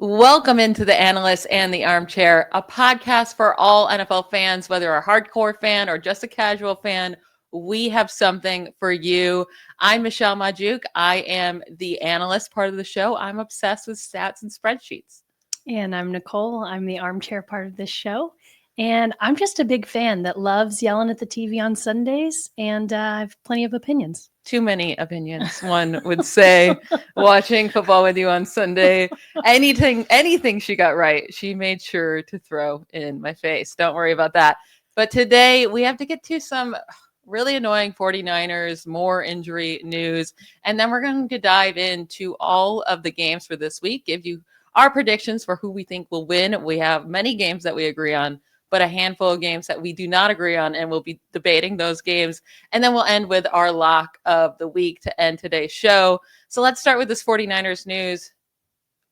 Welcome into the Analyst and the Armchair, a podcast for all NFL fans, whether you're a hardcore fan or just a casual fan. We have something for you. I'm Michelle Majuk. I am the analyst part of the show. I'm obsessed with stats and spreadsheets. And I'm Nycole. I'm the armchair part of this show. And I'm just a big fan that loves yelling at the TV on Sundays. And I have plenty of opinions. Too many opinions, one would say, watching football with you on Sunday. Anything she got right, she made sure to throw in my face. Don't worry about that. But today we have to get to some really annoying 49ers, more injury news. And then we're going to dive into all of the games for this week, give you our predictions for who we think will win. We have many games that we agree on, but a handful of games that we do not agree on, and we'll be debating those games. And then we'll end with our lock of the week to end today's show. So let's start with this 49ers news.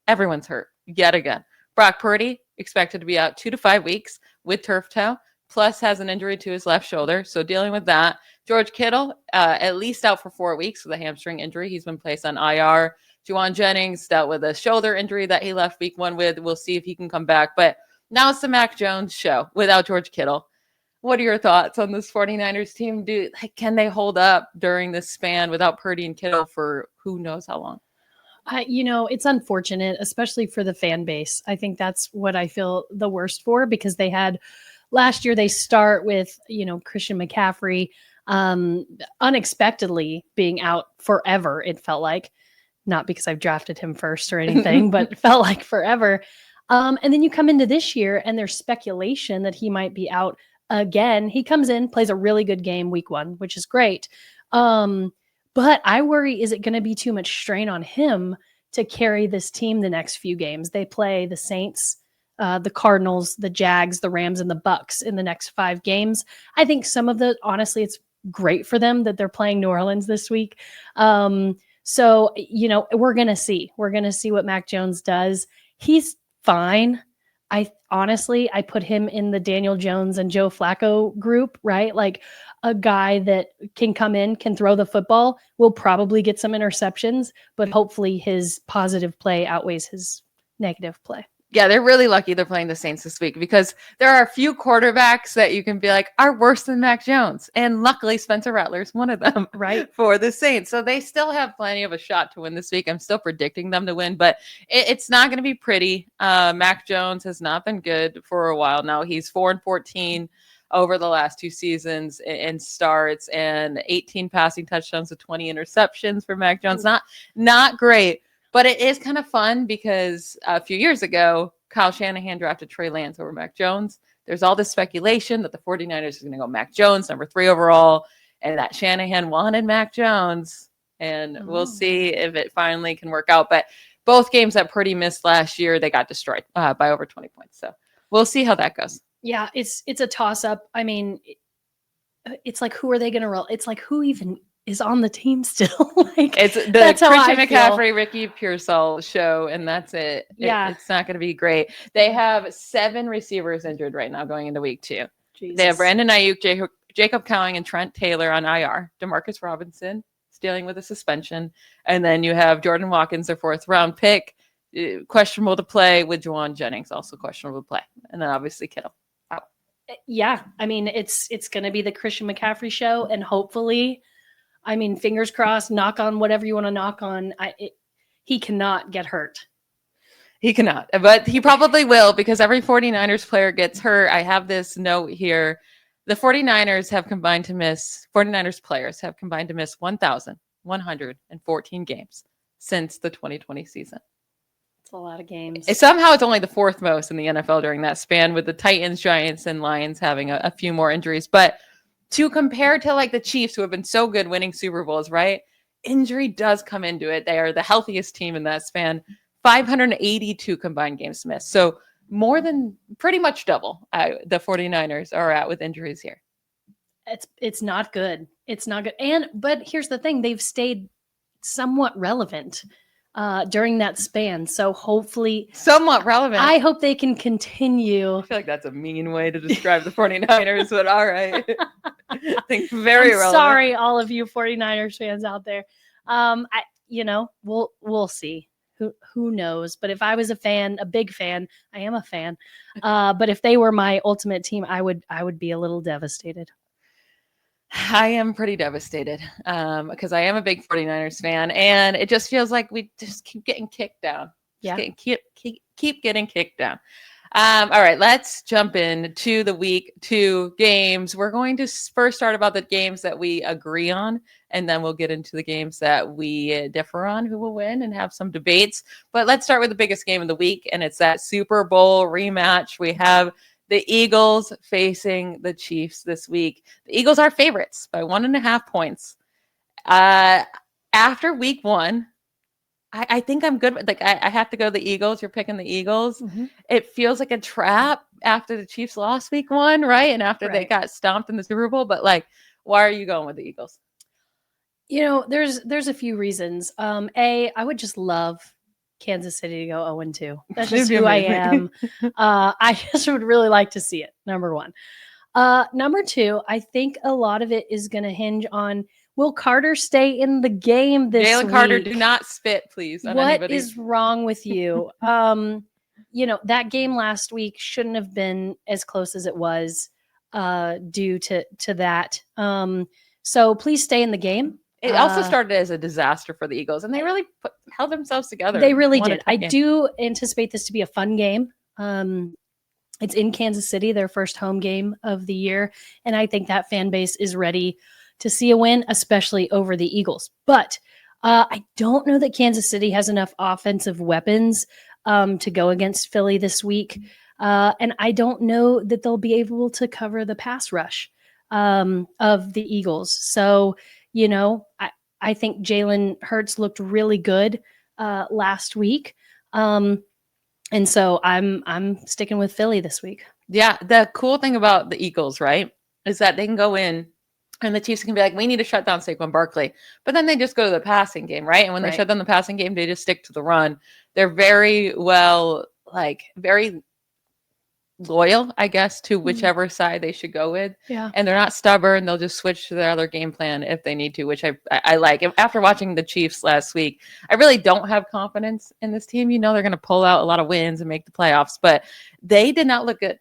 Everyone's hurt yet again. Brock Purdy expected to be out 2 to 5 weeks with turf toe, plus has an injury to his left shoulder. So dealing with that. George Kittle, at least out for 4 weeks with a hamstring injury. He's been placed on IR. Juwan Jennings dealt with a shoulder injury that he left week 1 with. We'll see if he can come back. But now it's the Mac Jones show without George Kittle. What are your thoughts on this 49ers team? Can they hold up during this span without Purdy and Kittle for who knows how long? It's unfortunate, especially for the fan base. I think that's what I feel the worst for, because they had last year, they start with, Christian McCaffrey unexpectedly being out forever. It felt like, not because I've drafted him first or anything, but it felt like forever. And then you come into this year and there's speculation that he might be out again. He comes in, plays a really good game week 1, which is great. But I worry, is it going to be too much strain on him to carry this team the next few games? They play the Saints, the Cardinals, the Jags, the Rams, and the Bucks in the next 5 games. I think honestly, it's great for them that they're playing New Orleans this week. So, we're going to see. We're going to see what Mac Jones does. He's fine. I put him in the Daniel Jones and Joe Flacco group, right? Like a guy that can come in, can throw the football, will probably get some interceptions, but hopefully his positive play outweighs his negative play. Yeah, they're really lucky they're playing the Saints this week, because there are a few quarterbacks that you can be like are worse than Mac Jones. And luckily Spencer Rattler's one of them, right, for the Saints. So they still have plenty of a shot to win this week. I'm still predicting them to win, but it's not going to be pretty. Mac Jones has not been good for a while now. He's 4-14 over the last 2 seasons in starts, and 18 passing touchdowns to 20 interceptions for Mac Jones. Not great. But it is kind of fun because a few years ago, Kyle Shanahan drafted Trey Lance over Mac Jones. There's all this speculation that the 49ers are going to go Mac Jones, number 3 overall, and that Shanahan wanted Mac Jones. And we'll see if it finally can work out. But both games that Purdy missed last year, they got destroyed by over 20 points. So we'll see how that goes. Yeah, it's a toss-up. I mean, it's like, who are they going to roll? It's like, who even is on the team still? Like, it's the Christian McCaffrey, Ricky Pearsall show, and that's it. Yeah, it's not going to be great. They have 7 receivers injured right now going into week 2. Jesus. They have Brandon Ayuk, Jacob Cowing, and Trent Taylor on IR. Demarcus Robinson is dealing with a suspension, and then you have Jordan Watkins, their 4th-round pick, questionable to play, with Juwan Jennings also questionable to play, and then obviously Kittle out. Yeah, I mean, it's going to be the Christian McCaffrey show, and hopefully, I mean, fingers crossed, knock on whatever you want to knock on. He cannot get hurt. He cannot, but he probably will, because every 49ers player gets hurt. I have this note here. The 49ers players have combined to miss 1,114 games since the 2020 season. It's a lot of games. Somehow it's only the 4th most in the NFL during that span, with the Titans, Giants, and Lions having a few more injuries. But to compare to like the Chiefs, who have been so good winning Super Bowls, right? Injury does come into it. They are the healthiest team in that span. 582 combined games missed. So more than pretty much double the 49ers are at with injuries here. It's not good. It's not good. But here's the thing. They've stayed somewhat relevant during that span. So hopefully somewhat relevant. I hope they can continue. I feel like that's a mean way to describe the 49ers, but all right. I think very relevant. Sorry, all of you 49ers fans out there. We'll see. Who knows? But if I was a fan, a big fan, I am a fan. But if they were my ultimate team, I would be a little devastated. I am pretty devastated because I am a big 49ers fan, and it just feels like we just keep getting kicked down. Keep getting kicked down. All right, let's jump into the week 2 games. We're going to first start about the games that we agree on, and then we'll get into the games that we differ on, who will win, and have some debates. But let's start with the biggest game of the week, and it's that Super Bowl rematch. We have the Eagles facing the Chiefs this week. The Eagles are favorites by 1.5 points. After week 1, I think I'm good. Like I have to go the Eagles. You're picking the Eagles. Mm-hmm. It feels like a trap after the Chiefs lost week 1, right? And after they got stomped in the Super Bowl. But like, why are you going with the Eagles? There's a few reasons. I would just love Kansas City to go 0-2. That's just who I am. I just would really like to see it. Number 1. Number 2, I think a lot of it is going to hinge on, will Carter stay in the game this week? Jalen Carter, do not spit, please. What is wrong with you? That game last week shouldn't have been as close as it was due to that. So please stay in the game. It also started as a disaster for the Eagles, and they really held themselves together. They really did. I do anticipate this to be a fun game. It's in Kansas City, their first home game of the year, and I think that fan base is ready to see a win, especially over the Eagles. But I don't know that Kansas City has enough offensive weapons to go against Philly this week, and I don't know that they'll be able to cover the pass rush of the Eagles. So, I think Jalen Hurts looked really good last week. And so I'm sticking with Philly this week. Yeah. The cool thing about the Eagles, right, is that they can go in and the Chiefs can be like, we need to shut down Saquon Barkley. But then they just go to the passing game, right? And when they shut down the passing game, they just stick to the run. They're very very loyal, I guess, to whichever side they should go with. Yeah. And they're not stubborn. They'll just switch to their other game plan if they need to, which I like. After watching the Chiefs last week, I really don't have confidence in this team. They're going to pull out a lot of wins and make the playoffs, but they did not look good.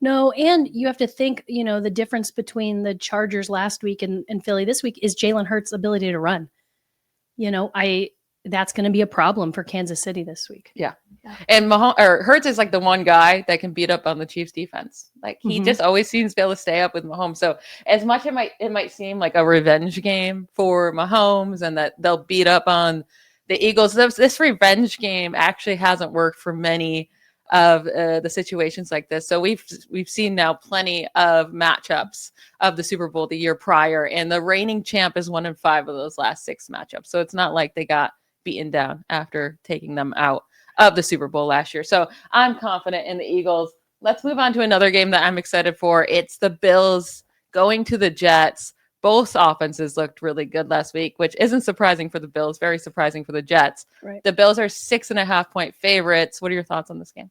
No, and you have to think, the difference between the Chargers last week and Philly this week is Jalen Hurts' ability to run. That's going to be a problem for Kansas City this week. Yeah. And Hurts is like the one guy that can beat up on the Chiefs defense. Like he just always seems to be able to stay up with Mahomes. So as much it might seem like a revenge game for Mahomes and that they'll beat up on the Eagles. This revenge game actually hasn't worked for many of the situations like this. So we've seen now plenty of matchups of the Super Bowl the year prior, and the reigning champ is 1 in 5 of those last 6 matchups. So it's not like they got beaten down after taking them out of the Super Bowl last year. So I'm confident in the Eagles. Let's move on to another game that I'm excited for. It's the Bills going to the Jets. Both offenses looked really good last week, which isn't surprising for the Bills, very surprising for the Jets. Right. The Bills are 6.5 point favorites. What are your thoughts on this game?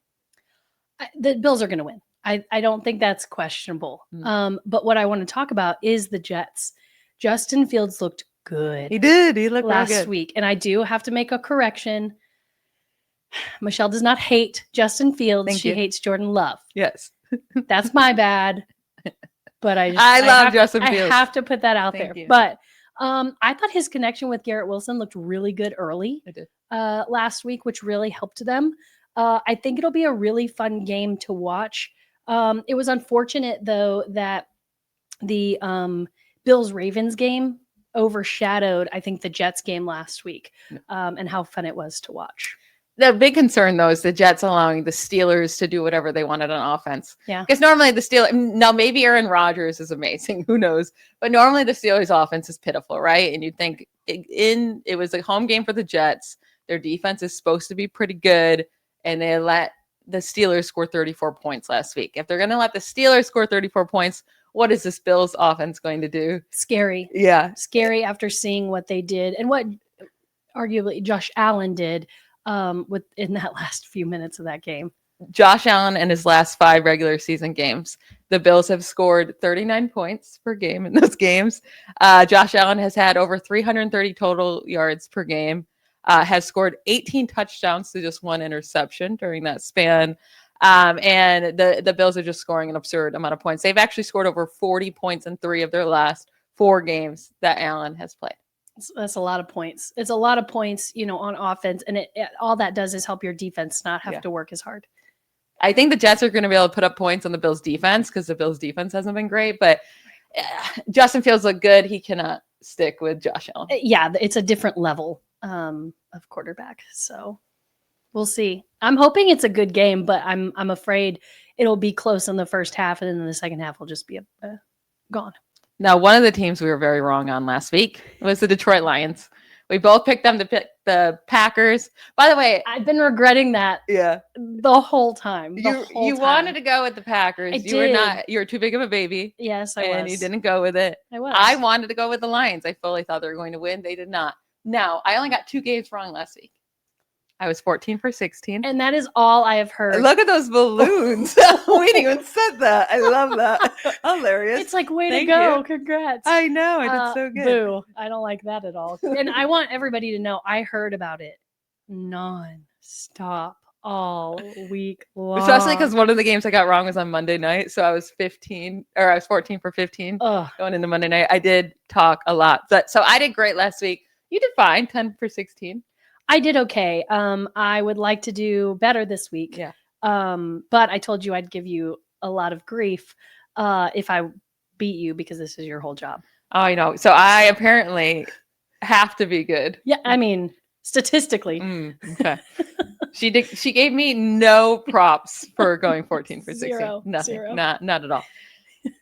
The Bills are going to win. I don't think that's questionable. But what I want to talk about is the Jets. Justin Fields looked good. He did. He looked last week. And I do have to make a correction. Michelle does not hate Justin Fields. She hates Jordan Love. Yes. That's my bad. But I love Justin Fields. I have to put that out there. You. But I thought his connection with Garrett Wilson looked really good early last week, which really helped them. I think it'll be a really fun game to watch. It was unfortunate, though, that the Bills-Ravens game overshadowed, I think, the Jets game last week and how fun it was to watch. The big concern, though, is the Jets allowing the Steelers to do whatever they wanted on offense. Yeah. Because normally the Steelers, now maybe Aaron Rodgers is amazing, who knows? But normally the Steelers' offense is pitiful, right? And you'd think it was a home game for the Jets. Their defense is supposed to be pretty good, and they let the Steelers score 34 points last week. If they're going to let the Steelers score 34 points, what is this Bills offense going to do? Scary. Yeah. Scary after seeing what they did and what arguably Josh Allen did in that last few minutes of that game. Josh Allen in his last 5 regular season games, the Bills have scored 39 points per game in those games. Josh Allen has had over 330 total yards per game. has scored 18 touchdowns to just one interception during that span. And the Bills are just scoring an absurd amount of points. They've actually scored over 40 points in 3 of their last 4 games that Allen has played. That's a lot of points. It's a lot of points, on offense. And all that does is help your defense not have to work as hard. I think the Jets are going to be able to put up points on the Bills defense because the Bills defense hasn't been great. But Justin Fields look good. He cannot stick with Josh Allen. Yeah, it's a different level of quarterback. So we'll see. I'm hoping it's a good game, but I'm afraid it'll be close in the first half, and then the second half will just be gone. Now, one of the teams we were very wrong on last week was the Detroit Lions. We both picked them to pick the Packers. By the way, I've been regretting that the whole time. You wanted to go with the Packers. You were too big of a baby. Yes, I was. And you didn't go with it. I wanted to go with the Lions. I fully thought they were going to win. They did not. Now, I only got 2 games wrong last week. I was 14 for 16. And that is all I have heard. Look at those balloons. We didn't even said that. I love that. Hilarious. It's like, way to go. You. Congrats. I know. I did so good. Boo. I don't like that at all. And I want everybody to know I heard about it non-stop all week long. Especially because one of the games I got wrong was on Monday night. So I was 14 for 15 going into Monday night. I did talk a lot. So I did great last week. You did fine, 10 for 16. I did okay. I would like to do better this week. Yeah. But I told you I'd give you a lot of grief if I beat you because this is your whole job. Oh, I know. So I apparently have to be good. Yeah, I mean, statistically. Okay. She gave me no props for going 14 for 16. Nothing. Zero. Not at all.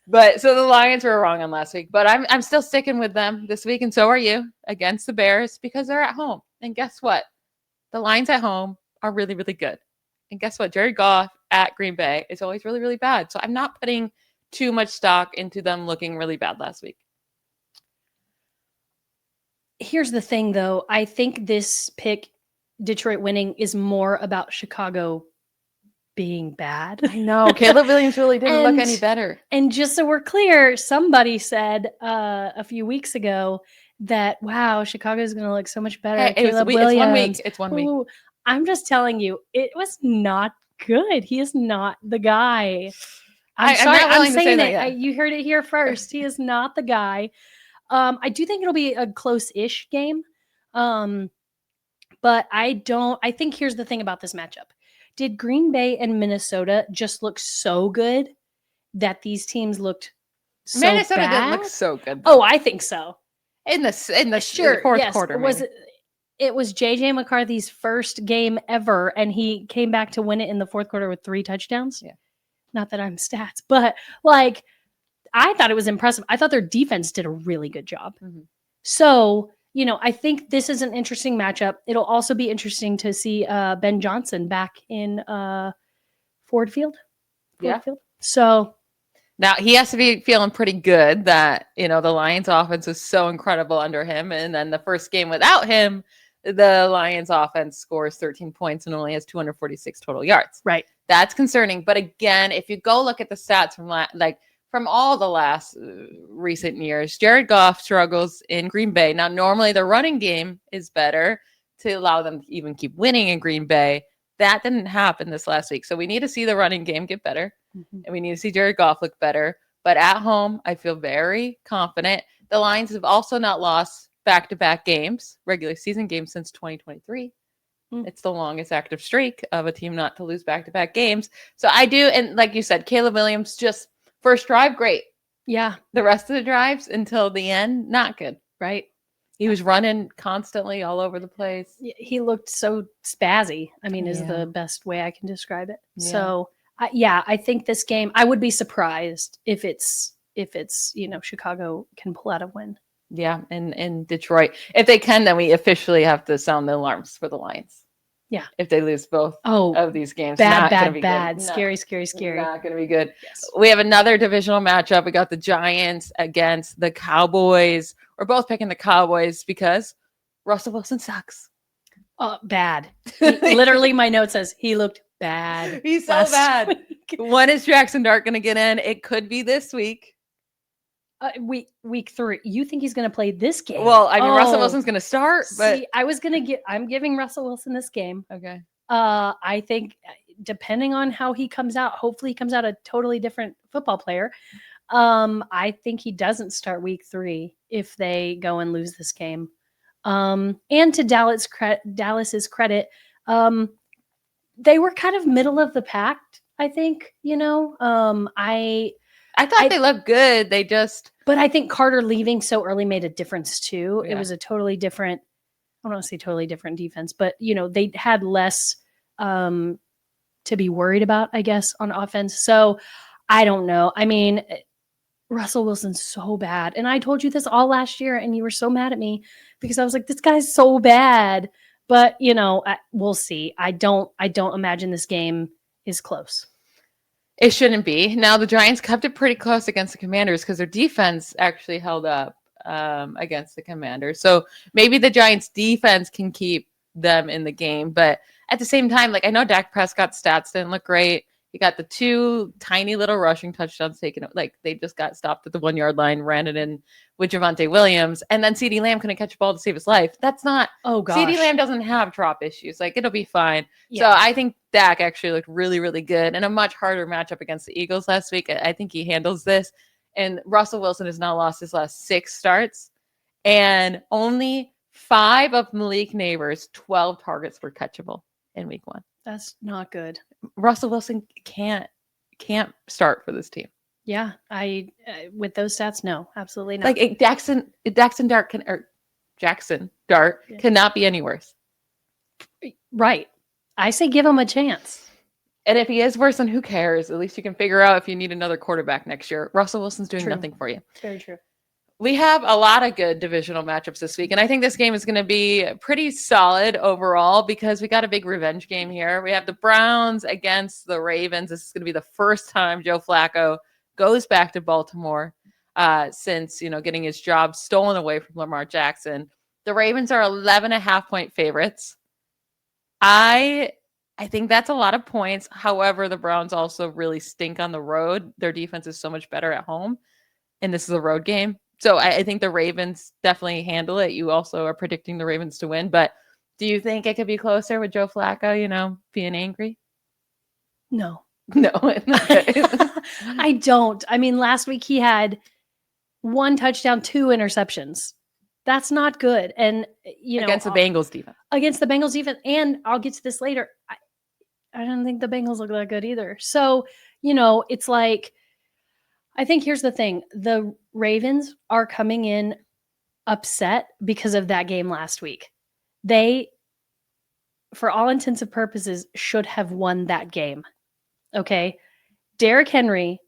But so the Lions were wrong on last week, but I'm still sticking with them this week, and so are you, against the Bears because they're at home. And guess what? The Lions at home are really, really good. And guess what? Jared Goff at Green Bay is always really, really bad. So I'm not putting too much stock into them looking really bad last week. Here's the thing, though. I think this pick, Detroit winning, is more about Chicago being bad. I know. Caleb Williams really didn't look any better. And just so we're clear, somebody said a few weeks ago that, wow, Chicago's going to look so much better. Hey, it's 1 week. Ooh, I'm just telling you, it was not good. He is not the guy. I'm sorry. I'm saying it. You heard it here first. He is not the guy. I do think it'll be a close-ish game. But I think here's the thing about this matchup. Did Green Bay and Minnesota just look so good that these teams looked so Minnesota bad? didn't look so good, though. Oh, I think so. In the fourth quarter, it was JJ McCarthy's first game ever, and he came back to win it in the fourth quarter with 3 touchdowns. Yeah. Not that I'm stats, but like I thought it was impressive. I thought their defense did a really good job. Mm-hmm. So, I think this is an interesting matchup. It'll also be interesting to see Ben Johnson back in Ford Field. Field. So now he has to be feeling pretty good that, the Lions offense was so incredible under him. And then the first game without him, the Lions offense scores 13 points and only has 246 total yards. Right. That's concerning. But again, if you go look at the stats from all the last recent years, Jared Goff struggles in Green Bay. Now, normally the running game is better to allow them to even keep winning in Green Bay. That didn't happen this last week. So we need to see the running game get better. Mm-hmm. And we need to see Jared Goff look better. But at home, I feel very confident. The Lions have also not lost back-to-back games, regular season games, since 2023. It's the longest active streak of a team not to lose back-to-back games. So I do, and like you said, Caleb Williams, just first drive, great. Yeah. The rest of the drives until the end, not good. Right. He was running constantly all over the place. He looked so spazzy, is the best way I can describe it. Yeah. So, I think this game, I would be surprised if it's Chicago can pull out a win. Yeah, and Detroit. If they can, then we officially have to sound the alarms for the Lions. Yeah. If they lose both of these games. Bad. Good. Scary. Not going to be good. Yes. We have another divisional matchup. We got the Giants against the Cowboys. We're both picking the Cowboys because Russell Wilson sucks. Bad. Literally, my note says he looked bad. He's so bad. When is Jackson Dart going to get in? It could be this week. Week 3. You think he's going to play this game? Well, I mean, Russell Wilson's going to start, but see, I'm giving Russell Wilson this game. okay. I think depending on how he comes out, hopefully he comes out a totally different football player. I think he doesn't start week 3 if they go and lose this game. And to Dallas's credit, they were kind of middle of the pack, I think, I thought they looked good. But I think Carter leaving so early made a difference too. Yeah. It was a totally different, I don't want to say totally different defense, but they had less to be worried about, I guess, on offense. So I don't know. I mean, Russell Wilson's so bad. And I told you this all last year and you were so mad at me because I was like, this guy's so bad. But, we'll see. I don't imagine this game is close. It shouldn't be. Now, the Giants kept it pretty close against the Commanders because their defense actually held up against the Commanders. So maybe the Giants defense can keep them in the game. But at the same time, I know Dak Prescott's stats didn't look great. He got the 2 tiny little rushing touchdowns taken. They just got stopped at the 1-yard line, ran it in with Javonte Williams. And then CeeDee Lamb couldn't catch a ball to save his life. That's not, oh gosh. CeeDee Lamb doesn't have drop issues. It'll be fine. Yeah. So I think Dak actually looked really, really good in a much harder matchup against the Eagles last week. I think he handles this. And Russell Wilson has now lost his last 6 starts. And only 5 of Malik Neighbors' 12 targets were catchable in week 1. That's not good. Russell Wilson can't start for this team. Yeah, with those stats, no, absolutely not. Jackson Dart cannot be any worse. Right. I say give him a chance. And if he is worse, then who cares? At least you can figure out if you need another quarterback next year. Russell Wilson's doing nothing for you. Very true. We have a lot of good divisional matchups this week, and I think this game is going to be pretty solid overall because we got a big revenge game here. We have the Browns against the Ravens. This is going to be the first time Joe Flacco goes back to Baltimore since, getting his job stolen away from Lamar Jackson. The Ravens are 11.5-point favorites. I think that's a lot of points. However, the Browns also really stink on the road. Their defense is so much better at home, and this is a road game. So I think the Ravens definitely handle it. You also are predicting the Ravens to win. But do you think it could be closer with Joe Flacco, being angry? No. No. I don't. I mean, last week he had 1 touchdown, 2 interceptions. That's not good. And, against the Bengals defense. Against the Bengals defense. And I'll get to this later. I don't think the Bengals look that good either. So, it's like, I think here's the thing. The Ravens are coming in upset because of that game last week. They, for all intents and purposes, should have won that game. Okay? Derrick Henry,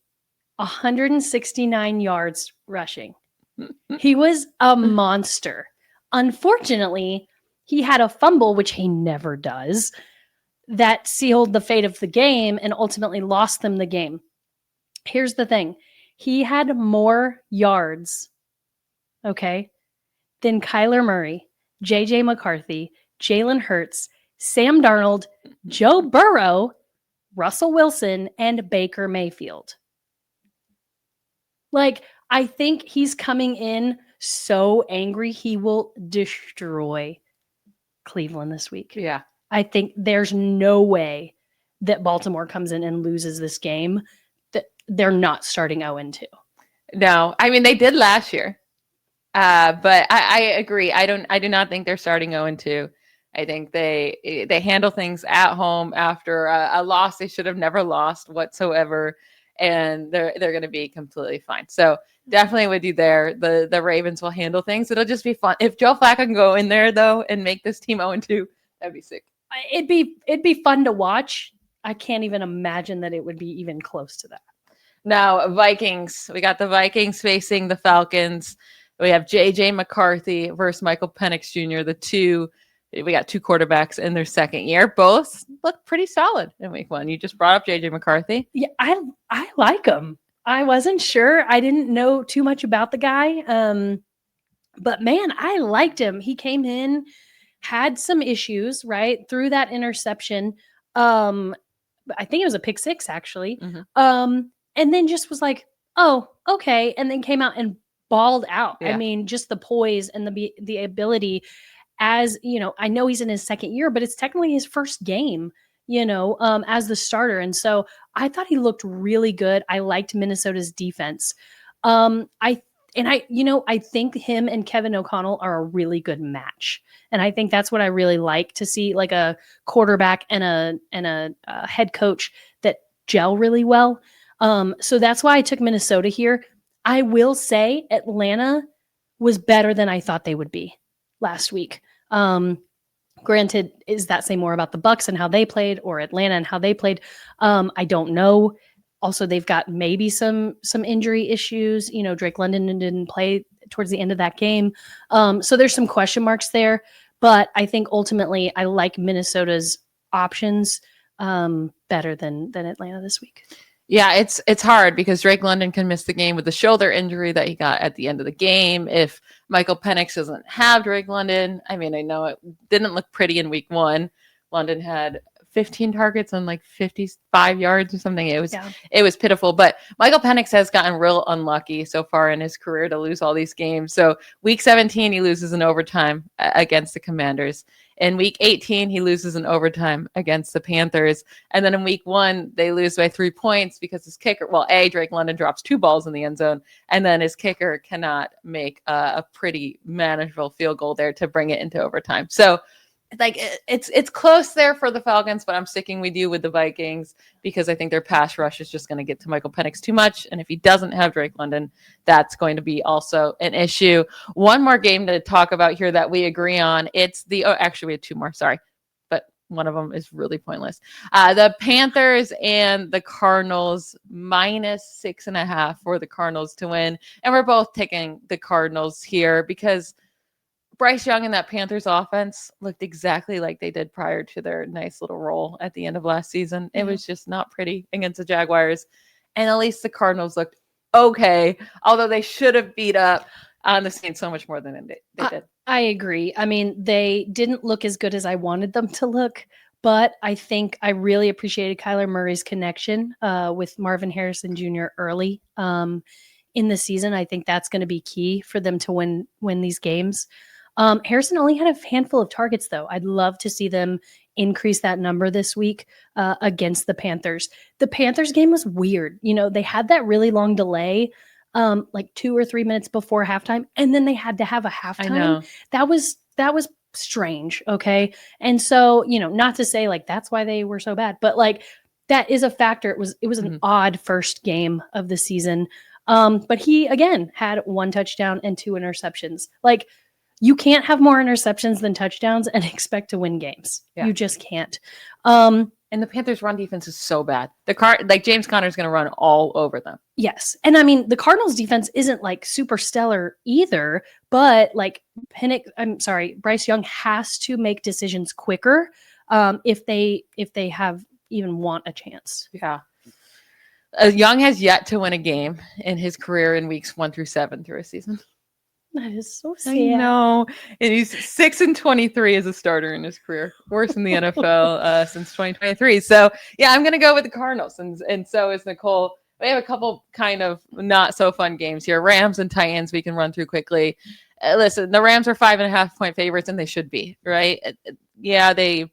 169 yards rushing. He was a monster. Unfortunately, he had a fumble, which he never does, that sealed the fate of the game and ultimately lost them the game. Here's the thing. He had more yards, than Kyler Murray, J.J. McCarthy, Jalen Hurts, Sam Darnold, Joe Burrow, Russell Wilson, and Baker Mayfield. I think he's coming in so angry he will destroy Cleveland this week. Yeah. I think there's no way that Baltimore comes in and loses this game. They're not starting 0-2. No, I mean they did last year, but I agree. I do not think they're starting 0-2. I think they handle things at home after a loss they should have never lost whatsoever, and they're going to be completely fine. So definitely with you there. The Ravens will handle things. It'll just be fun if Joe Flacco can go in there though and make this team 0-2. That'd be sick. It'd be fun to watch. I can't even imagine that it would be even close to that. Now, Vikings. We got the Vikings facing the Falcons. We have J.J. McCarthy versus Michael Penix Jr. We got 2 quarterbacks in their second year. Both look pretty solid in week 1. You just brought up J.J. McCarthy. Yeah, I like him. I wasn't sure. I didn't know too much about the guy. But man, I liked him. He came in, had some issues, right? Through that interception. I think it was a pick 6, actually. Mm-hmm. And then just was like, oh, okay. And then came out and balled out. I Yeah. mean, just the poise and the ability, as I know he's in his second year, but it's technically his first game, as the starter. And so I thought he looked really good. I liked Minnesota's defense. I think him and Kevin O'Connell are a really good match. And I think that's what I really like to see, like a quarterback and a head coach that gel really well. So that's why I took Minnesota here. I will say Atlanta was better than I thought they would be last week. Granted, is that say more about the Bucks and how they played, or Atlanta and how they played? I don't know. Also, they've got maybe some injury issues. Drake London didn't play towards the end of that game, so there's some question marks there. But I think ultimately, I like Minnesota's options better than Atlanta this week. Yeah, it's hard because Drake London can miss the game with the shoulder injury that he got at the end of the game. If Michael Penix doesn't have Drake London, I mean, I know it didn't look pretty in week 1. London had 15 targets on like 55 yards or something. It was pitiful. But Michael Penix has gotten real unlucky so far in his career to lose all these games. So week 17, he loses in overtime against the Commanders. In week 18, he loses in overtime against the Panthers. And then in week 1, they lose by 3 points because his kicker, Drake London drops 2 balls in the end zone, and then his kicker cannot make a pretty manageable field goal there to bring it into overtime. So like it's close there for the Falcons, but I'm sticking with you with the Vikings because I think their pass rush is just going to get to Michael Penix too much. And if he doesn't have Drake London, that's going to be also an issue. One more game to talk about here that we agree on. Actually we have 2 more, sorry, but one of them is really pointless. The Panthers and the Cardinals, -6.5 for the Cardinals to win. And we're both taking the Cardinals here because Bryce Young and that Panthers offense looked exactly like they did prior to their nice little roll at the end of last season. It was just not pretty against the Jaguars. And at least the Cardinals looked okay, although they should have beat up on the Saints so much more than they did. I agree. I mean, they didn't look as good as I wanted them to look, but I think I really appreciated Kyler Murray's connection with Marvin Harrison Jr. early in the season. I think that's going to be key for them to win these games. Harrison only had a handful of targets, though. I'd love to see them increase that number this week against the Panthers. The Panthers game was weird. They had that really long delay, like 2 or 3 minutes before halftime, and then they had to have a halftime. I know. That was strange. Okay. And so, not to say like that's why they were so bad, but like that is a factor. It was an odd first game of the season. But he again had 1 touchdown and 2 interceptions. Like, you can't have more interceptions than touchdowns and expect to win games. Yeah. You just can't. And the Panthers' run defense is so bad. James Conner's going to run all over them. Yes. And I mean, the Cardinals' defense isn't like super stellar either, but like Bryce Young has to make decisions quicker if they have even want a chance. Yeah. Young has yet to win a game in his career in weeks 1 through 7 through a season. That is so sad. I know. And he's 6-23 as a starter in his career. Worst in the NFL since 2023. So, yeah, I'm going to go with the Cardinals. And so is Nycole. We have a couple kind of not so fun games here. Rams and Titans we can run through quickly. Listen, the Rams are 5.5-point favorites, and they should be, right? Yeah, they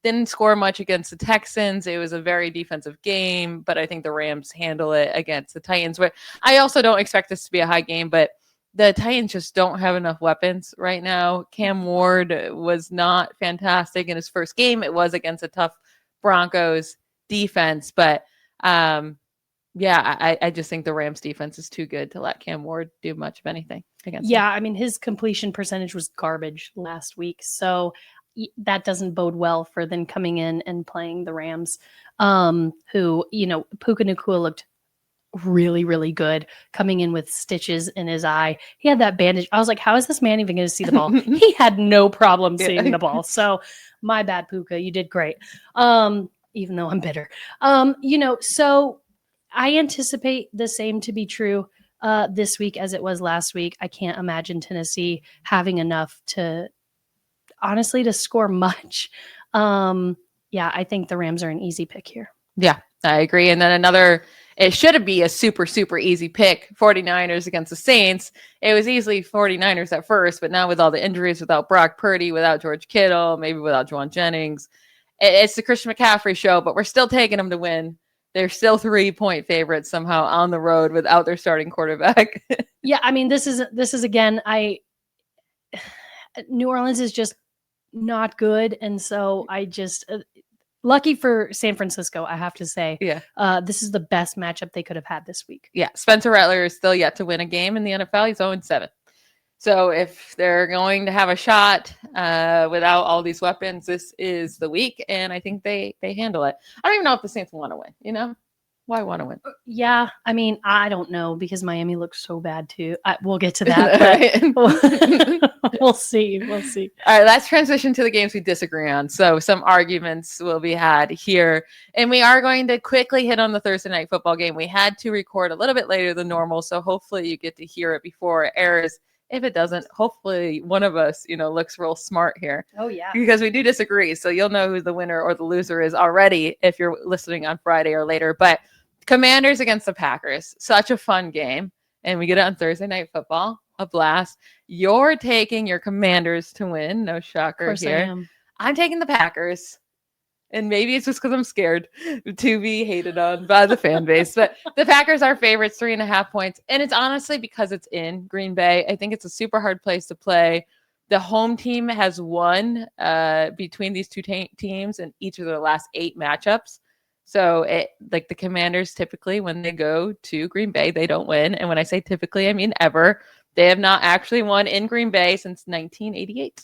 didn't score much against the Texans. It was a very defensive game, but I think the Rams handle it against the Titans. But I also don't expect this to be a high game, but the Titans just don't have enough weapons right now. Cam Ward was not fantastic in his first game. It was against a tough Broncos defense, but I just think the Rams defense is too good to let Cam Ward do much of anything against them. I mean, his completion percentage was garbage last week, so that doesn't bode well for them coming in and playing the Rams, who, Puka Nacua looked really, really good coming in with stitches in his eye. He had that bandage. I was like, how is this man even going to see the ball? He had no problem seeing the ball. So my bad, Puka. You did great. Even though I'm bitter. So I anticipate the same to be true this week as it was last week. I can't imagine Tennessee having enough to score much. I think the Rams are an easy pick here. Yeah, I agree. And then it should be a super, super easy pick, 49ers against the Saints. It was easily 49ers at first, but now with all the injuries, without Brock Purdy, without George Kittle, maybe without Juwan Jennings, it's the Christian McCaffrey show, but we're still taking them to win. They're still 3-point favorites somehow on the road without their starting quarterback. Yeah, I mean, this is again, New Orleans is just not good, and so I just lucky for San Francisco, I have to say. Yeah. This is the best matchup they could have had this week. Yeah, Spencer Rattler is still yet to win a game in the NFL. He's 0-7. So if they're going to have a shot without all these weapons, this is the week, and I think they handle it. I don't even know if the Saints want to win. You know, why want to win? Yeah, I mean, I don't know because Miami looks so bad too. We'll get to that, but we'll see. We'll see. All right, let's transition to the games we disagree on. So some arguments will be had here, and we are going to quickly hit on the Thursday night football game. We had to record a little bit later than normal, so hopefully you get to hear it before it airs. If it doesn't, hopefully one of us, looks real smart here. Oh, yeah. Because we do disagree. So you'll know who the winner or the loser is already if you're listening on Friday or later. But Commanders against the Packers, such a fun game. And we get it on Thursday Night Football, a blast. You're taking your Commanders to win. No shocker Of course here. I am. I'm taking the Packers. And maybe it's just because I'm scared to be hated on by the fan base. But the Packers are favorites, 3.5 points. And it's honestly because it's in Green Bay. I think it's a super hard place to play. The home team has won between these two teams in each of their last 8 matchups. So the Commanders typically, when they go to Green Bay, they don't win. And when I say typically, I mean ever. They have not actually won in Green Bay since 1988.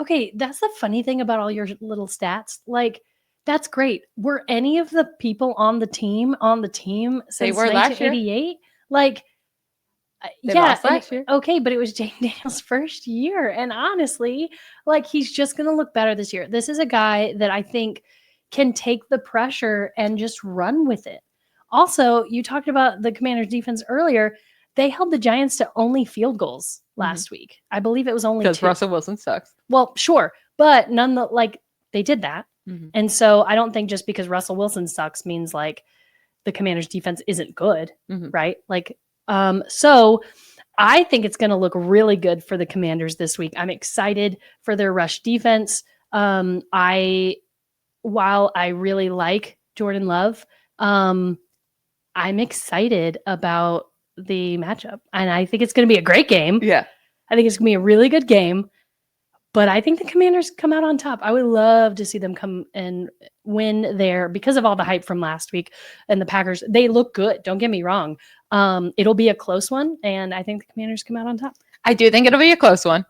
Okay, that's the funny thing about all your little stats. Like, that's great. Were any of the people on the team since 1988? Like, They yeah, lost last year. Okay, but it was Jane Daniels' first year. And honestly, like, he's just going to look better this year. This is a guy that I think can take the pressure and just run with it. Also, you talked about the Commanders' defense earlier. They held the Giants to only field goals last week. I believe it was only 2. Because Russell Wilson sucks. Well, sure. But they did that. Mm-hmm. And so I don't think just because Russell Wilson sucks means like the Commanders defense isn't good. Mm-hmm. Right. So I think it's going to look really good for the Commanders this week. I'm excited for their rush defense. While I really like Jordan Love, I'm excited about the matchup, and I think it's going to be a great game. Yeah, I think it's going to be a really good game, but I think the Commanders come out on top. I would love to see them come and win there because of all the hype from last week. And the Packers, they look good. Don't get me wrong. It'll be a close one, and I think the Commanders come out on top. I do think it'll be a close one.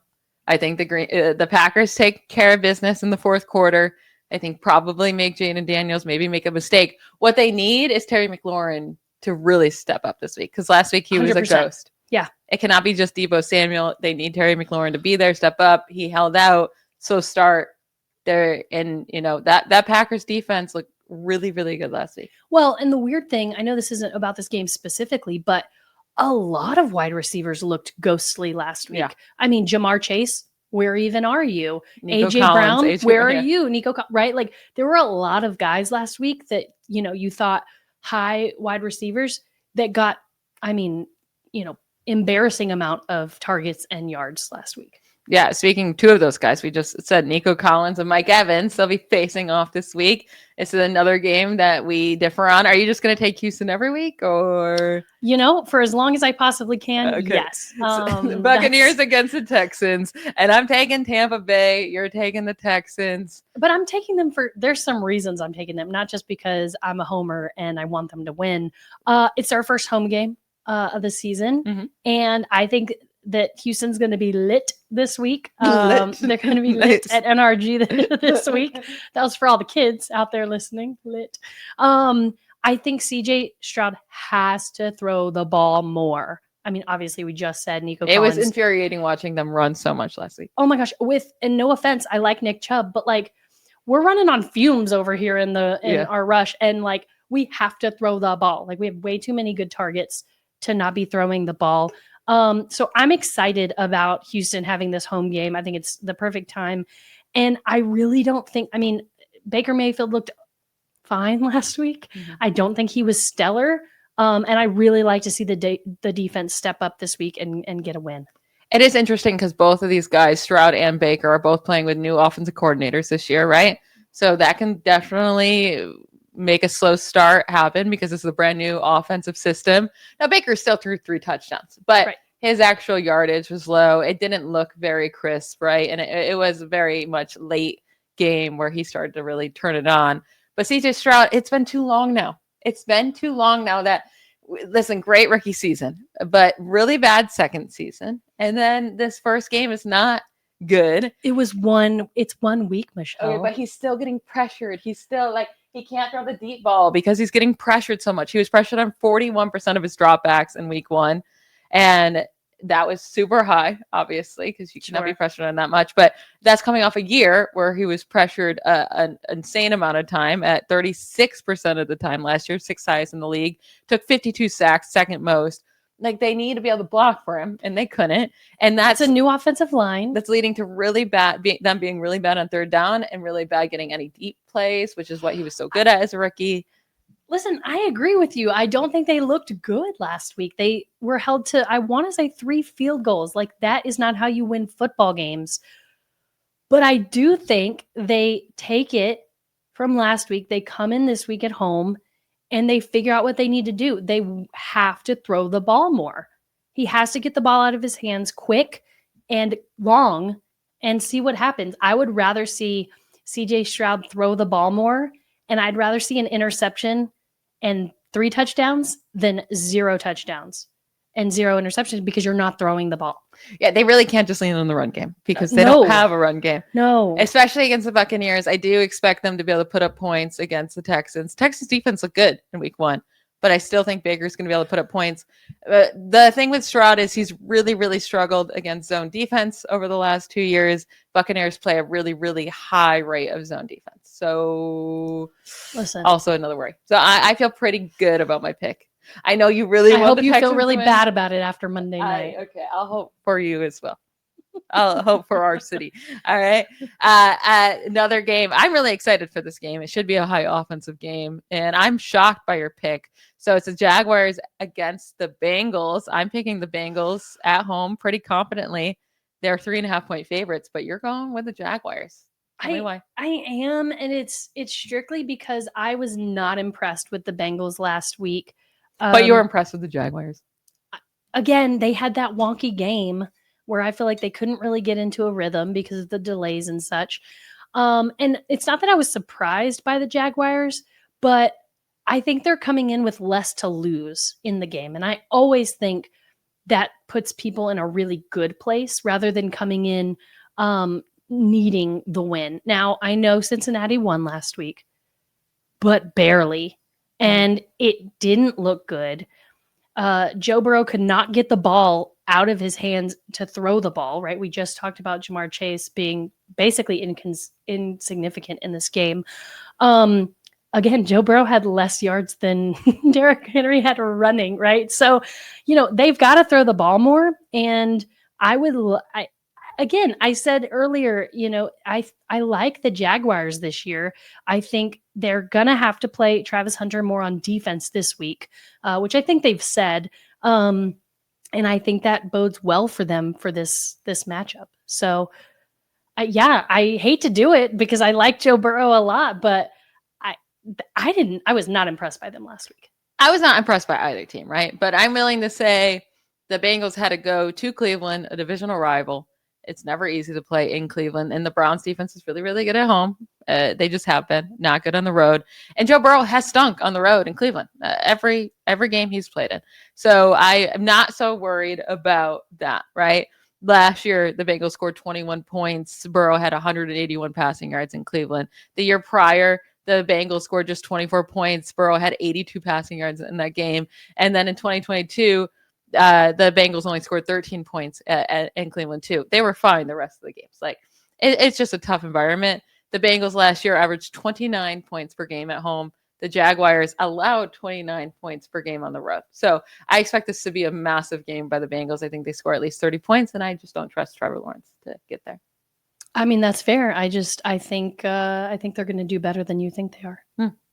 I think the Packers take care of business in the fourth quarter. I think probably make Jaden Daniels maybe make a mistake. What they need is Terry McLaurin to really step up this week, because last week he was 100%. A ghost. Yeah. It cannot be just Deebo Samuel. They need Terry McLaurin to be there, step up. He held out. So start there. And, that Packers defense looked really, really good last week. Well, and the weird thing, I know this isn't about this game specifically, but a lot of wide receivers looked ghostly last week. Yeah. I mean, Jamar Chase, where even are you? AJ Brown, where are you? Nico, right? Like, there were a lot of guys last week that, you thought high wide receivers that got, embarrassing amount of targets and yards last week. Yeah, speaking 2 of those guys, we just said Nico Collins and Mike Evans. They'll be facing off this week. This is another game that we differ on. Are you just going to take Houston every week, or? For as long as I possibly can, okay. Yes. The Buccaneers against the Texans, and I'm taking Tampa Bay. You're taking the Texans. But I'm taking them there's some reasons I'm taking them, not just because I'm a homer and I want them to win. It's our first home game of the season, and I think that Houston's going to be lit this week. They're going to be lit at NRG this week. That was for all the kids out there listening. Lit. I think CJ Stroud has to throw the ball more. I mean, obviously, we just said Nico Collins. It was infuriating watching them run so much last week. Oh my gosh! And no offense, I like Nick Chubb, but we're running on fumes over here in our rush, and we have to throw the ball. We have way too many good targets to not be throwing the ball. So I'm excited about Houston having this home game. I think it's the perfect time. And I really don't think, Baker Mayfield looked fine last week. Mhm. I don't think he was stellar. And I really like to see the defense step up this week and get a win. It is interesting because both of these guys, Stroud and Baker, are both playing with new offensive coordinators this year, right? So that can definitely make a slow start happen because this is a brand new offensive system. Now, Baker still threw 3 touchdowns, but his actual yardage was low. It didn't look very crisp, right? And it was very much late game where he started to really turn it on. But CJ Stroud, it's been too long now. It's been too long now that, listen, great rookie season, but really bad second season. And then this first game is not good. It's 1 week, Michelle. Okay, but he's still getting pressured. He's still he can't throw the deep ball because he's getting pressured so much. He was pressured on 41% of his dropbacks in week 1. And that was super high, obviously, because you cannot be pressured on that much. But that's coming off a year where he was pressured an insane amount of time at 36% of the time last year, 6th highest in the league. Took 52 sacks, second most. They need to be able to block for him, and they couldn't. And that's a new offensive line. That's leading to really bad, them being really bad on third down and really bad getting any deep plays, which is what he was so good at as a rookie. Listen, I agree with you. I don't think they looked good last week. They were held to, I want to say, 3 field goals. That is not how you win football games. But I do think they take it from last week. They come in this week at home and they figure out what they need to do. They have to throw the ball more. He has to get the ball out of his hands quick and long and see what happens. I would rather see CJ Stroud throw the ball more, and I'd rather see an interception and 3 touchdowns than 0 touchdowns and 0 interceptions because you're not throwing the ball. Yeah, they really can't just lean on the run game because they don't have a run game. No. Especially against the Buccaneers. I do expect them to be able to put up points against the Texans. Texans defense looked good in week 1, but I still think Baker's going to be able to put up points. The thing with Stroud is he's really, really struggled against zone defense over the last 2 years. Buccaneers play a really, really high rate of zone defense. So listen, also another worry. So I feel pretty good about my pick. I know you really want the Texans to win. I hope you feel really bad about it after Monday night. Okay, I'll hope for you as well. I'll hope for our city. All right. Another game. I'm really excited for this game. It should be a high offensive game. And I'm shocked by your pick. So it's the Jaguars against the Bengals. I'm picking the Bengals at home pretty confidently. They're 3.5-point favorites, but you're going with the Jaguars. Tell me why. I am, and it's strictly because I was not impressed with the Bengals last week. But you were impressed with the Jaguars. Again, they had that wonky game where I feel like they couldn't really get into a rhythm because of the delays and such. And it's not that I was surprised by the Jaguars, but I think they're coming in with less to lose in the game. And I always think that puts people in a really good place rather than coming in needing the win. Now, I know Cincinnati won last week, but barely. And it didn't look good. Joe Burrow could not get the ball out of his hands to throw the ball, right? We just talked about Jamar Chase being basically insignificant in this game. Again, Joe Burrow had less yards than Derrick Henry had running, right? So, they've got to throw the ball more. And I said earlier, I like the Jaguars this year. I think they're going to have to play Travis Hunter more on defense this week, which I think they've said. And I think that bodes well for them for this matchup. So, I hate to do it because I like Joe Burrow a lot, but I was not impressed by them last week. I was not impressed by either team, right? But I'm willing to say the Bengals had to go to Cleveland, a divisional rival. It's never easy to play in Cleveland, and the Browns defense is really, really good at home. They just have been not good on the road. And Joe Burrow has stunk on the road in Cleveland every game he's played in. So I am not so worried about that, right? Last year, the Bengals scored 21 points. Burrow had 181 passing yards in Cleveland. The year prior, the Bengals scored just 24 points. Burrow had 82 passing yards in that game. And then in 2022, the Bengals only scored 13 points in Cleveland too. They were fine the rest of the games. It's just a tough environment. The Bengals last year averaged 29 points per game at home. The Jaguars allowed 29 points per game on the road. So I expect this to be a massive game by the Bengals. I think they score at least 30 points, and I just don't trust Trevor Lawrence to get there. I mean, that's fair. I think they're going to do better than you think they are.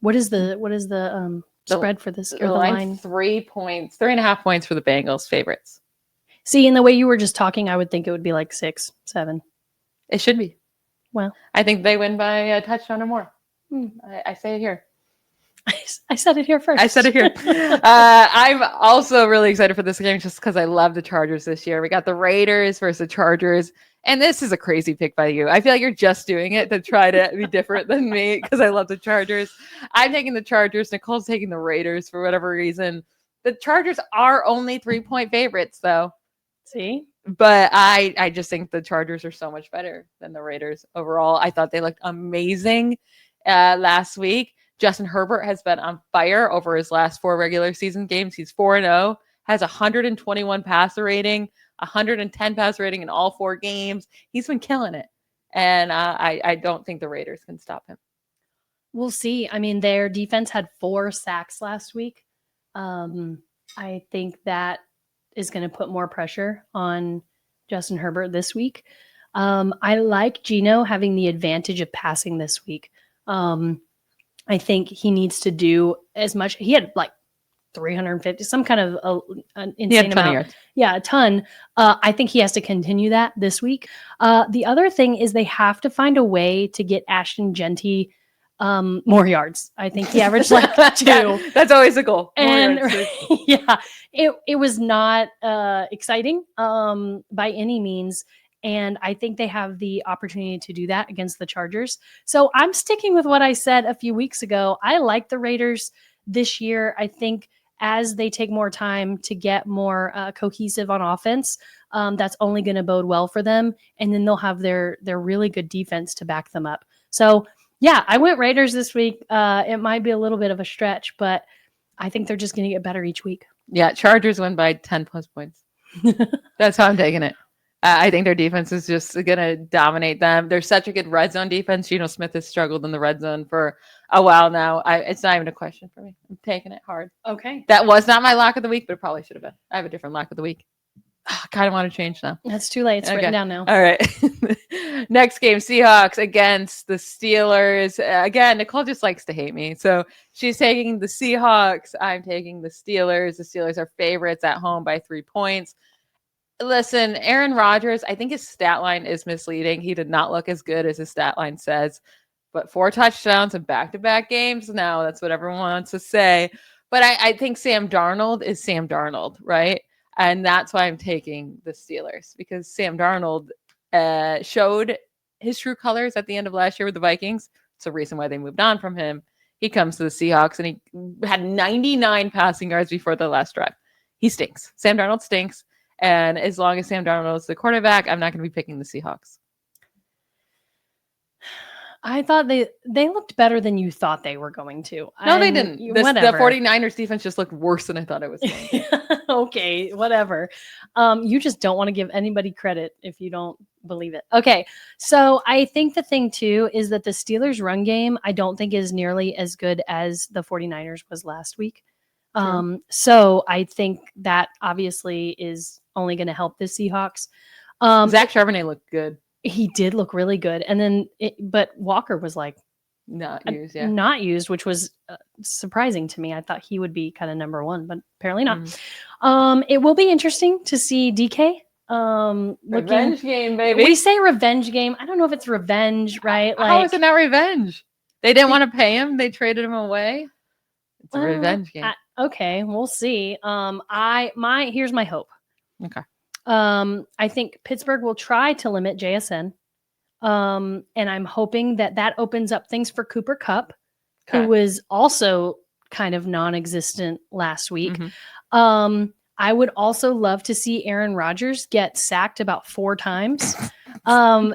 What is the spread for this, or the line? 3 points, 3.5 points for the Bengals favorites. See, in the way you were just talking, I would think it would be like 6, 7. It should be. Well, I think they win by a touchdown or more. Hmm. I say it here. I said it here first. I said it here. I'm also really excited for this game just because I love the Chargers this year. We got the Raiders versus the Chargers. And this is a crazy pick by you. I feel like you're just doing it to try to be different than me because I love the Chargers. I'm taking the Chargers. Nycole's taking the Raiders for whatever reason. The Chargers are only 3-point favorites, though. See? But I just think the Chargers are so much better than the Raiders overall. I thought they looked amazing last week. Justin Herbert has been on fire over his last 4 regular season games. He's 4-0, has 121 passer rating, 110 passer rating in all 4 games. He's been killing it. And I don't think the Raiders can stop him. We'll see. I mean, their defense had 4 sacks last week. I think that is going to put more pressure on Justin Herbert this week. I like Geno having the advantage of passing this week. I think he needs to do as much. He had like 350, some kind of an insane amount. Yeah, a ton. I think he has to continue that this week. The other thing is they have to find a way to get Ashton Genty more yards. I think he averaged like 2. That's always a goal. And yeah, it was not exciting by any means. And I think they have the opportunity to do that against the Chargers. So I'm sticking with what I said a few weeks ago. I like the Raiders this year. I think as they take more time to get more cohesive on offense, that's only going to bode well for them. And then they'll have their really good defense to back them up. So yeah, I went Raiders this week. It might be a little bit of a stretch, but I think they're just going to get better each week. Yeah, Chargers win by 10 plus points. That's how I'm taking it. I think their defense is just going to dominate them. They're such a good red zone defense. Geno Smith has struggled in the red zone for a while now. It's not even a question for me. I'm taking it hard. Okay. That was not my lock of the week, but it probably should have been. I have a different lock of the week. I kind of want to change now. That's too late. It's written down now. All right. Next game, Seahawks against the Steelers. Again, Nycole just likes to hate me. So she's taking the Seahawks. I'm taking the Steelers. The Steelers are favorites at home by 3 points. Listen, Aaron Rodgers, I think his stat line is misleading. He did not look as good as his stat line says. But 4 touchdowns in back-to-back games now, that's what everyone wants to say. But I think Sam Darnold is Sam Darnold, right? And that's why I'm taking the Steelers, because Sam Darnold showed his true colors at the end of last year with the Vikings. It's the reason why they moved on from him. He comes to the Seahawks, and he had 99 passing yards before the last drive. He stinks. Sam Darnold stinks. And as long as Sam Darnold is the quarterback, I'm not going to be picking the Seahawks. I thought they looked better than you thought they were going to. No, they didn't. The 49ers defense just looked worse than I thought it was going to. Okay, whatever. You just don't want to give anybody credit if you don't believe it. Okay, so I think the thing, too, is that the Steelers' run game, I don't think is nearly as good as the 49ers was last week. So I think that obviously is only going to help the Seahawks. Zach Charbonnet looked good. He did look really good. And then, but Walker was like not used, which was surprising to me. I thought he would be kind of number 1, but apparently not. It will be interesting to see DK. Revenge game, baby. We say revenge game. I don't know if it's revenge, right? How is it not revenge? They didn't want to pay him. They traded him away. It's a revenge game. Okay, we'll see. Here's my hope. Okay. I think Pittsburgh will try to limit JSN. And I'm hoping that opens up things for Cooper Kupp, who was also kind of non-existent last week. I would also love to see Aaron Rodgers get sacked about 4 times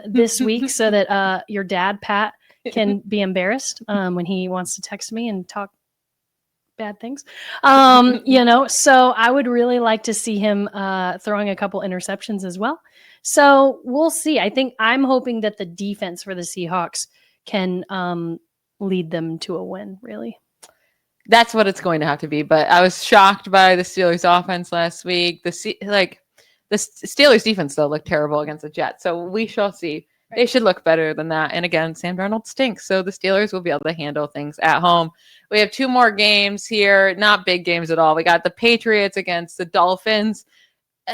this week so that your dad, Pat, can be embarrassed when he wants to text me and talk bad things. So I would really like to see him throwing a couple interceptions as well. So we'll see. I'm hoping that the defense for the Seahawks can lead them to a win, really. That's what it's going to have to be. But I was shocked by the Steelers offense last week. The Steelers defense, though, looked terrible against the Jets. So we shall see. They should look better than that. And again, Sam Darnold stinks. So the Steelers will be able to handle things at home. We have 2 more games here. Not big games at all. We got the Patriots against the Dolphins.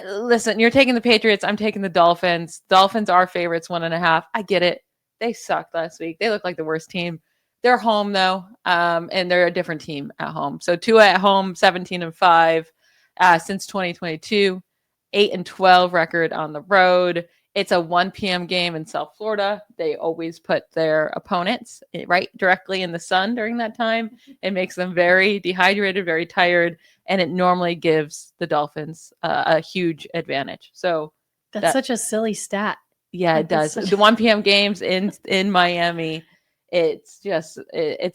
Listen, you're taking the Patriots. I'm taking the Dolphins. Dolphins are favorites, 1.5. I get it. They sucked last week. They look like the worst team. They're home though. And they're a different team at home. So Tua at home, 17-5 since 2022, 8-12 record on the road. It's a 1 p.m. game in South Florida. They always put their opponents right directly in the sun during that time. It makes them very dehydrated, very tired, and it normally gives the Dolphins a huge advantage. So that's such a silly stat. Yeah, it does. The 1 p.m. games in Miami, it's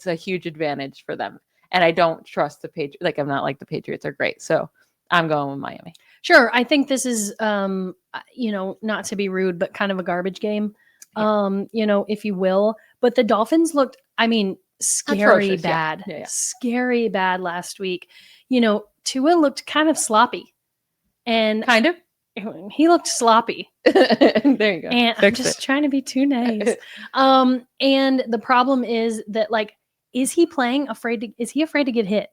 a huge advantage for them. And I don't trust the Patriots. Like, I'm not like the Patriots are great. So I'm going with Miami. Sure. I think this is, not to be rude, but kind of a garbage game, if you will. But the Dolphins looked, scary atrocious, bad. Yeah. Scary bad last week. Tua looked kind of sloppy. And kind of? He looked sloppy. There you go. And I'm just trying to be too nice. And the problem is that, like, is he afraid to get hit?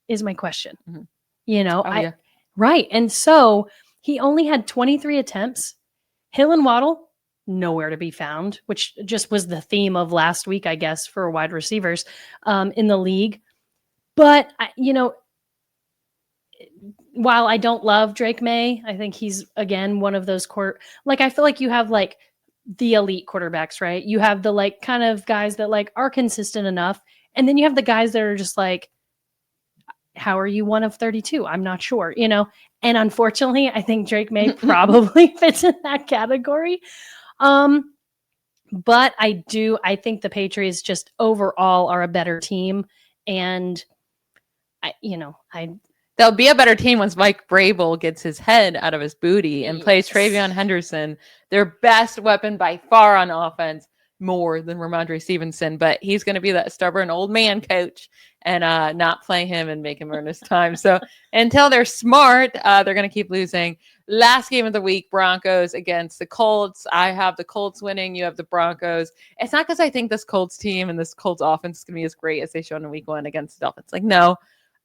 Is my question. Mm-hmm. Right. And so he only had 23 attempts. Hill and Waddle, nowhere to be found, which just was the theme of last week, I guess, for wide receivers in the league. But, while I don't love Drake May, I think he's, again, one of those I feel like you have like the elite quarterbacks, right? You have the like kind of guys that like are consistent enough. And then you have the guys that are just like, how are you 1 of 32? I'm not sure, And unfortunately, I think Drake May probably fits in that category. But I think the Patriots just overall are a better team. And they'll be a better team once Mike Vrabel gets his head out of his booty and plays Travion Henderson, their best weapon by far on offense, more than Ramondre Stevenson. But he's going to be that stubborn old man coach and not play him and make him earn his time. So until they're smart, they're going to keep losing. Last game of the week, Broncos against the Colts. I have the Colts winning. You have the Broncos. It's not because I think this Colts team and this Colts offense is going to be as great as they showed in week 1 against the Dolphins. Like, no.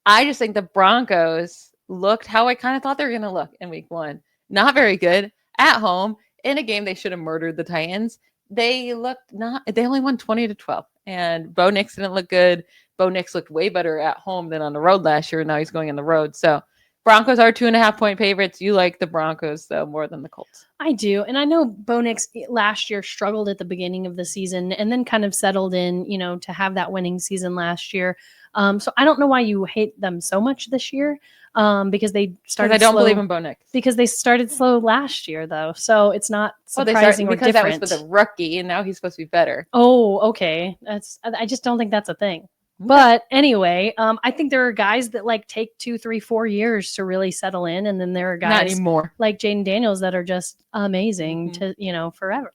I just think the Broncos looked how I kind of thought they were going to look in week 1. Not very good at home in a game they should have murdered the Titans. They only won 20-12. And Bo Nix didn't look good. Bo Nix looked way better at home than on the road last year. Now he's going on the road. So Broncos are 2.5-point favorites. You like the Broncos, though, more than the Colts. I do. And I know Bo Nix last year struggled at the beginning of the season and then kind of settled in, to have that winning season last year. So I don't know why you hate them so much this year, because they started. I don't believe in Bo Nix. Because they started slow last year, though, so it's not surprising or different. Because that was with a rookie, and now he's supposed to be better. Oh, okay. I just don't think that's a thing. But anyway, I think there are guys that like take 2, 3, 4 years to really settle in, and then there are guys not anymore like Jaden Daniels that are just amazing to forever.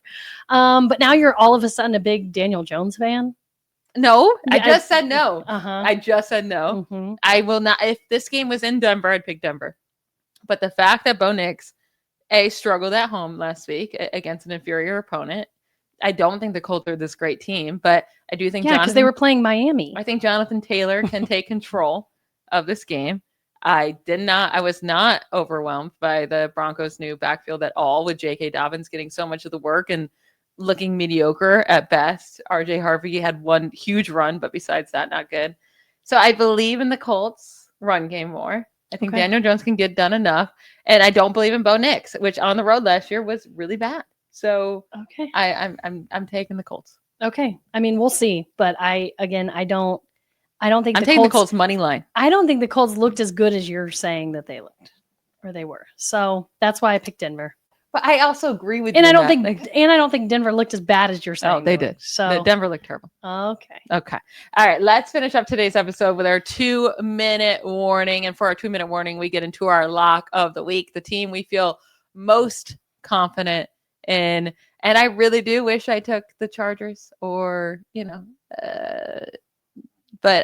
But now you're all of a sudden a big Daniel Jones fan. No, I just said no. I just said no. I will not. If this game was in Denver, I'd pick Denver. But the fact that Bo Nix, struggled at home last week against an inferior opponent, I don't think the Colts are this great team. But I do think because they were playing Miami. I think Jonathan Taylor can take control of this game. I was not overwhelmed by the Broncos' new backfield at all, with J.K. Dobbins getting so much of the work and looking mediocre at best. RJ Harvey had one huge run, but besides that, not good. So I believe in the Colts run game more. I think Daniel Jones can get done enough. And I don't believe in Bo Nix, which on the road last year was really bad. So I'm taking the Colts. Okay. I mean, we'll see. But I don't think I'm taking the Colts money line. I don't think the Colts looked as good as you're saying that they looked, or they were. So that's why I picked Denver. But I also agree with you. And I don't think Denver looked as bad as you're saying. Oh, they did. So Denver looked terrible. Okay. All right. Let's finish up today's episode with our 2-minute warning. And for our 2-minute warning, we get into our lock of the week, the team we feel most confident in. And I really do wish I took the Chargers but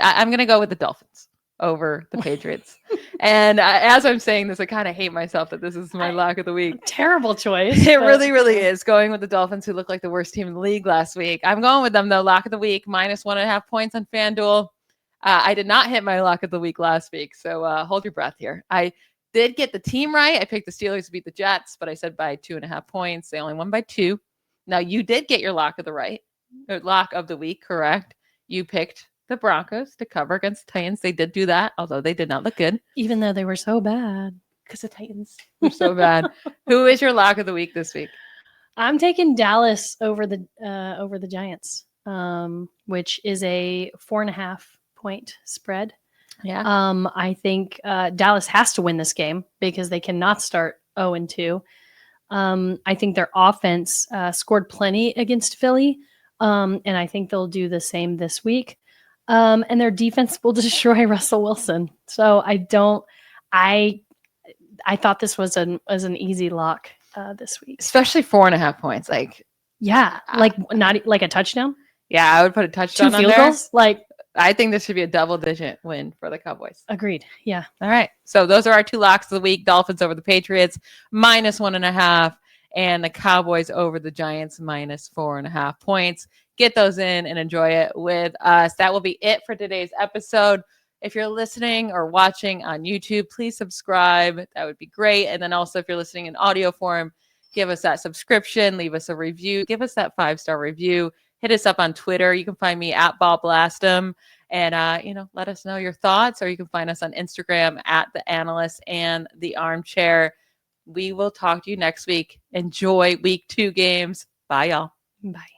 I'm going to go with the Dolphins. over the Patriots. And as I'm saying this, I kind of hate myself that this is my lock of the week. Terrible choice. It really, really is. Going with the Dolphins, who looked like the worst team in the league last week. I'm going with them, though. Lock of the week, -1.5 points on FanDuel. I did not hit my lock of the week last week, so hold your breath here. I did get the team right. I picked the Steelers to beat the Jets, but I said by 2.5 points. They only won by 2. Now, you did get your lock of the week, correct? You picked the Broncos to cover against the Titans. They did do that, although they did not look good. Even though they were so bad. Because the Titans were so bad. Who is your lock of the week this week? I'm taking Dallas over the Giants, which is a 4.5 point spread. Yeah. I think Dallas has to win this game because they cannot start 0-2. I think their offense scored plenty against Philly, and I think they'll do the same this week. And their defense will destroy Russell Wilson. So I thought this was an easy lock this week, especially 4.5 points. Like not like a touchdown. Yeah, I would put a touchdown 2 on field there. goals. Like, I think this should be a double-digit win for the Cowboys. Agreed. Yeah. All right. So those are our 2 locks of the week: Dolphins over the Patriots, -1.5, and the Cowboys over the Giants, -4.5 points. Get those in and enjoy it with us. That will be it for today's episode. If you're listening or watching on YouTube, please subscribe. That would be great. And then also, if you're listening in audio form, give us that subscription, leave us a review, give us that 5-star review. Hit us up on Twitter. You can find me at BallBlastem, and let us know your thoughts. Or you can find us on Instagram at the Analyst and the Armchair. We will talk to you next week. Enjoy week 2 games. Bye, y'all. Bye.